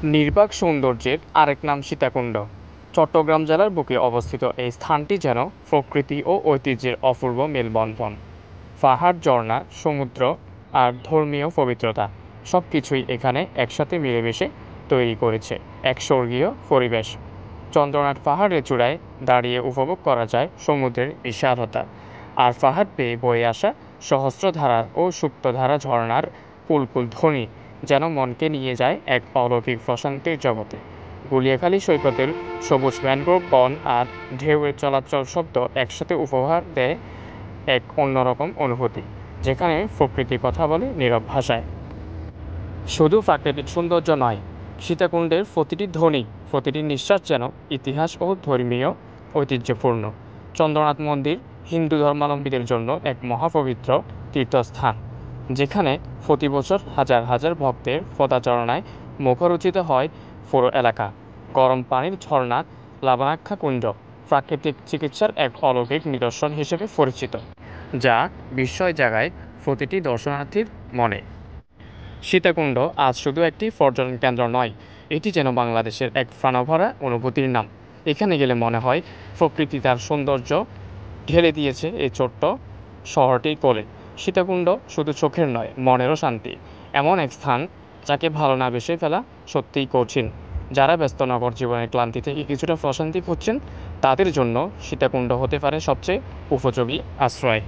নির্বাক সৌন্দর্যের আরেক নাম সীতাকুণ্ড। চট্টগ্রাম জেলার বুকে অবস্থিত এই স্থানটি যেন প্রকৃতি ও ঐতিহ্যের অপূর্ব মেলবন্ধন। পাহাড়, ঝর্ণা, সমুদ্র আর ধর্মীয় পবিত্রতা সব কিছুই এখানে একসাথে মিলেমিশে তৈরি করেছে এক স্বর্গীয় পরিবেশ। চন্দ্রনাথ পাহাড়ের চূড়ায় দাঁড়িয়ে উপভোগ করা যায় সমুদ্রের বিশালতা, আর পাহাড় বেয়ে বয়ে আসা সহস্রধারা ও সুপ্তধারা ঝর্ণার কুলকুল ধ্বনি যেন মনকে নিয়ে যায় এক অলৌকিক প্রশান্তির জগতে। গুলিয়াখালী সৈকতের সবুজ ম্যানগ্রোভ বন আর ঢেউয়ের চলাচল শব্দ একসাথে উপহার দেয় এক অন্যরকম অনুভূতি, যেখানে প্রকৃতি কথা বলে নীরব ভাষায়। শুধু প্রাকৃতিক সৌন্দর্য নয়, সীতাকুণ্ডের প্রতিটি ধ্বনি, প্রতিটি নিঃশ্বাস যেন ইতিহাস ও ধর্মীয় ঐতিহ্যপূর্ণ। চন্দ্রনাথ মন্দির হিন্দু ধর্মাবলম্বীদের জন্য এক মহাপবিত্র তীর্থস্থান, যেখানে প্রতি বছর হাজার হাজার ভক্তের পদাচারণায় মুখরোচিত হয় পুরো এলাকা। গরম পানির ঝর্ণা, লাবণাখ্যা কুণ্ড প্রাকৃতিক চিকিৎসার এক অলৌকিক নিদর্শন হিসেবে পরিচিত, যা বিস্ময় জাগায় প্রতিটি দর্শনার্থীর মনে। সীতাকুণ্ড আজ শুধু একটি পর্যটন কেন্দ্র নয়, এটি যেন বাংলাদেশের এক প্রাণভরা অনুভূতির নাম। এখানে গেলে মনে হয় প্রকৃতি তার সৌন্দর্য ঢেলে দিয়েছে এই ছোট্ট শহরটির কোলে। সীতাকুণ্ড শুধু চোখের নয়, মনেরও শান্তি। এমন এক স্থান যাকে ভালো না বেসে ফেলা সত্যিই কঠিন। যারা ব্যস্ত নগর জীবনের ক্লান্তি থেকে কিছুটা প্রশান্তি খুঁজছেন, তাদের জন্য সীতাকুণ্ড হতে পারে সবচেয়ে উপযোগী আশ্রয়।